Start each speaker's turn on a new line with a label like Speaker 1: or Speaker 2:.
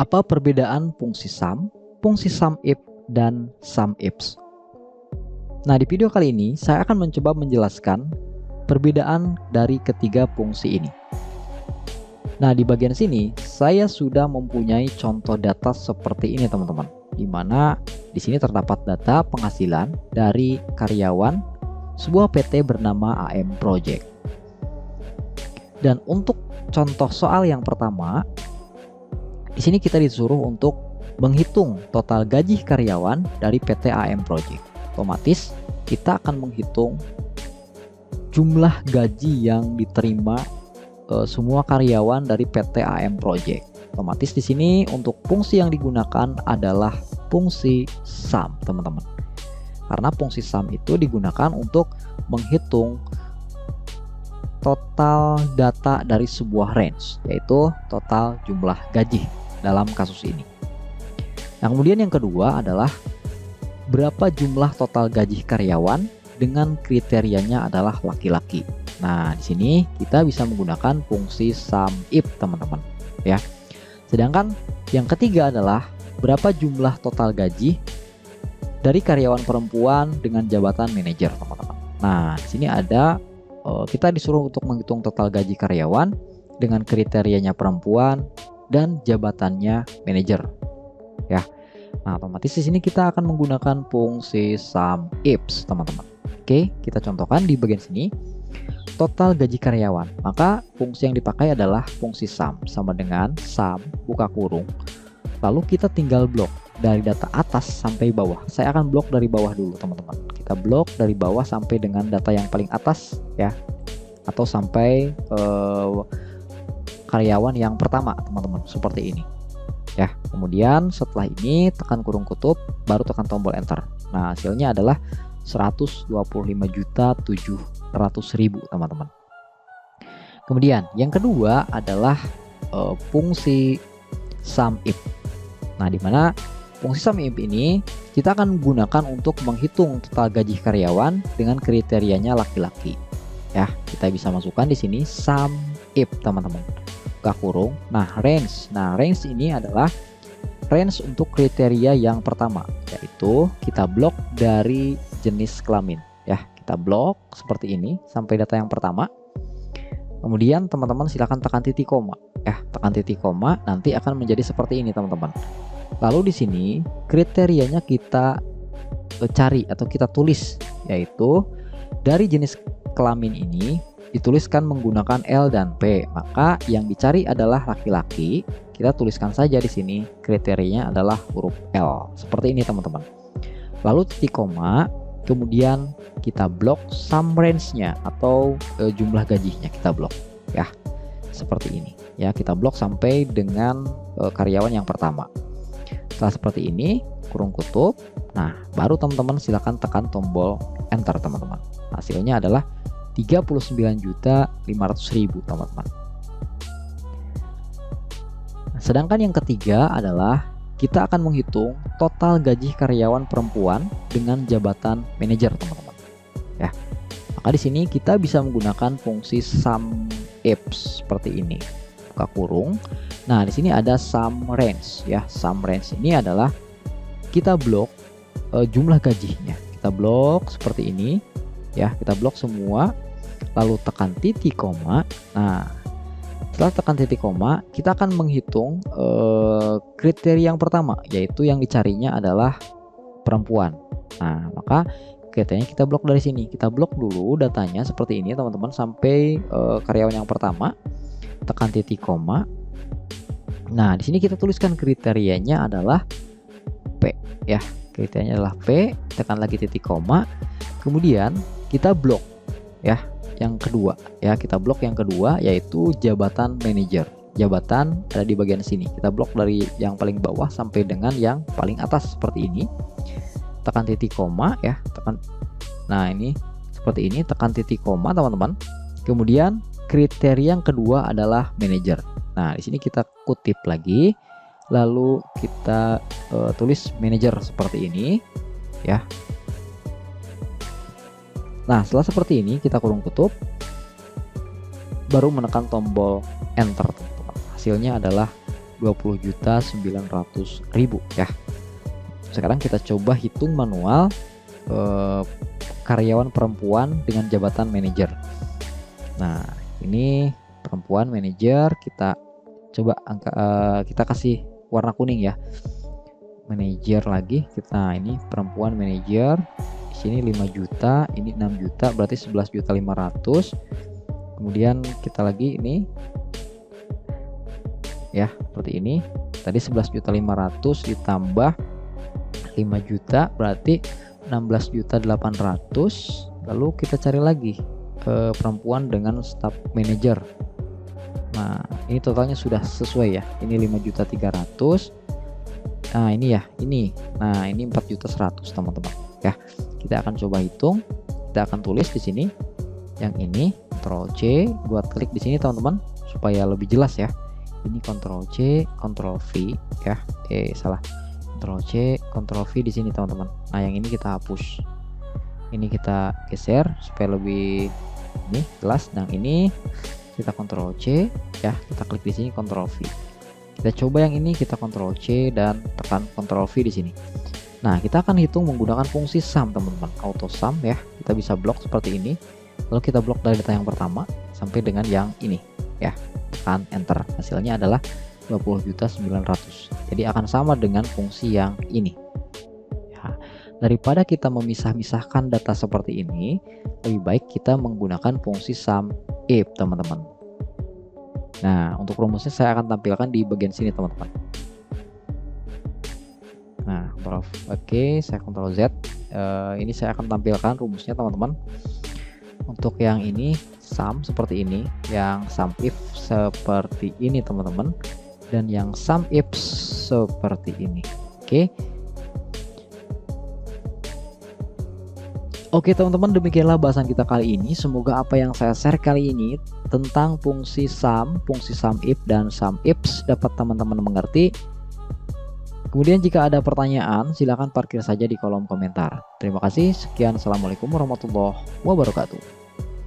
Speaker 1: Apa perbedaan fungsi sum if, dan sum ifs? Nah, di video kali ini saya akan mencoba menjelaskan perbedaan dari ketiga fungsi ini. Nah, di bagian sini saya sudah mempunyai contoh data seperti ini teman-teman, di mana di sini terdapat data penghasilan dari karyawan sebuah PT bernama AM Project. Dan untuk contoh soal yang pertama, di sini kita disuruh untuk menghitung total gaji karyawan dari PT AM Project. Otomatis kita akan menghitung jumlah gaji yang diterima semua karyawan dari PT AM Project. Otomatis di sini untuk fungsi yang digunakan adalah fungsi sum, teman-teman. Karena fungsi sum itu digunakan untuk menghitung total data dari sebuah range, yaitu total jumlah gaji dalam kasus ini. Nah, kemudian yang kedua adalah berapa jumlah total gaji karyawan dengan kriterianya adalah laki-laki. Nah, di sini kita bisa menggunakan fungsi sum if, teman-teman, ya. Sedangkan yang ketiga adalah berapa jumlah total gaji dari karyawan perempuan dengan jabatan manajer, teman-teman. Nah, di sini ada kita disuruh untuk menghitung total gaji karyawan dengan kriterianya perempuan dan jabatannya manajer, ya. Nah, otomatis di sini kita akan menggunakan fungsi sum ifs, teman-teman. Oke, kita contohkan di bagian sini. Total gaji karyawan, maka fungsi yang dipakai adalah fungsi sum, sama dengan sum buka kurung, lalu kita tinggal blok dari data atas sampai bawah. Saya akan blok dari bawah dulu, teman-teman. Kita blok dari bawah sampai dengan data yang paling atas, ya, atau sampai karyawan yang pertama, teman-teman, seperti ini, ya. Kemudian setelah ini tekan kurung kutub, baru tekan tombol enter. Nah, hasilnya adalah 125.700.000, teman-teman. Kemudian yang kedua adalah fungsi sum if. Nah, di mana fungsi sum if ini kita akan gunakan untuk menghitung total gaji karyawan dengan kriterianya laki-laki. Ya, kita bisa masukkan di sini sum if, teman-teman. Buka kurung. Nah, range. Nah, range ini adalah range untuk kriteria yang pertama, yaitu kita blok dari jenis kelamin, ya. Kita blok seperti ini sampai data yang pertama. Kemudian teman-teman silakan tekan titik koma, ya. Tekan titik koma, nanti akan menjadi seperti ini, teman-teman. Lalu di sini kriterianya kita cari atau kita tulis, yaitu dari jenis kelamin ini dituliskan menggunakan L dan P. Maka yang dicari adalah laki-laki. Kita tuliskan saja di sini kriterianya adalah huruf L. Seperti ini, teman-teman. Lalu titik koma, kemudian kita blok sum range-nya atau jumlah gajinya kita blok, ya. Seperti ini, ya. Kita blok sampai dengan karyawan yang pertama. Setelah seperti ini, kurung kutub. Nah, baru teman-teman silakan tekan tombol enter, teman-teman. Hasilnya adalah 39.500.000, teman-teman. Sedangkan yang ketiga adalah kita akan menghitung total gaji karyawan perempuan dengan jabatan manajer, teman-teman. Ya. Maka di sini kita bisa menggunakan fungsi sum ifs seperti ini. Buka kurung. Nah, di sini ada sum range, ya. Sum range ini adalah kita blok jumlah gajinya. Kita blok seperti ini, ya. Kita blok semua, lalu tekan titik koma. Nah, setelah tekan titik koma, kita akan menghitung kriteria yang pertama, yaitu yang dicarinya adalah perempuan. Nah, maka kriterianya kita blok dari sini. Kita blok dulu datanya seperti ini, teman-teman, sampai karyawan yang pertama. Tekan titik koma. Nah, di sini kita tuliskan kriterianya adalah P, ya. Kriterianya adalah P. Tekan lagi titik koma. Kemudian kita blok, ya. Yang kedua, ya, kita blok yang kedua, yaitu jabatan manajer. Jabatan ada di bagian sini. Kita blok dari yang paling bawah sampai dengan yang paling atas seperti ini. Tekan titik koma, ya. Tekan. Nah, ini seperti ini, tekan titik koma, teman-teman. Kemudian kriteria yang kedua adalah manajer. Nah, di sini kita kutip lagi, lalu kita tulis manajer seperti ini, ya. Nah, setelah seperti ini kita kurung tutup, baru menekan tombol enter, teman-teman. Hasilnya adalah 20.900.000 ya. Sekarang kita coba hitung manual karyawan perempuan dengan jabatan manajer. Nah, ini perempuan manajer, kita coba kita kasih warna kuning ya. Manajer lagi, kita ini perempuan manajer. Di sini 5 juta, ini 6 juta, berarti 11.500.000. Kemudian kita lagi ini ya, seperti ini. Tadi 11.500.000 ditambah 5 juta berarti 16.800.000. Lalu kita cari lagi perempuan dengan staff manager. Nah, ini totalnya sudah sesuai ya. Ini 5.300.000. Nah, ini ya, ini. Nah, ini 4.100.000 teman-teman ya. Kita akan coba hitung. Kita akan tulis di sini. Yang ini Ctrl C, gua klik di sini teman-teman supaya lebih jelas ya. Ini Ctrl C, Ctrl V ya. Salah. Ctrl C, Ctrl V di sini teman-teman. Nah, yang ini kita hapus. Ini kita geser supaya lebih ini jelas. Nah, ini kita Ctrl C ya, kita klik di sini Ctrl V. Kita coba yang ini, kita Ctrl C dan tekan Ctrl V di sini. Nah, kita akan hitung menggunakan fungsi sum teman-teman, auto sum ya. Kita bisa blok seperti ini. Lalu kita blok dari data yang pertama sampai dengan yang ini ya. Tekan enter. Hasilnya adalah 20.900.000. Jadi akan sama dengan fungsi yang ini ya. Daripada kita memisah-misahkan data seperti ini, lebih baik kita menggunakan fungsi sum if teman-teman. Nah, untuk rumusnya saya akan tampilkan di bagian sini teman-teman. Nah, oke, saya Ctrl Z. Ini saya akan tampilkan rumusnya teman-teman. Untuk yang ini sum seperti ini, yang sum if seperti ini teman-teman, dan yang sum if seperti ini. Oke teman-teman, demikianlah bahasan kita kali ini. Semoga apa yang saya share kali ini tentang fungsi sum if dan sum ifs dapat teman-teman mengerti. Kemudian jika ada pertanyaan silahkan parkir saja di kolom komentar. Terima kasih, sekian, assalamualaikum warahmatullahi wabarakatuh.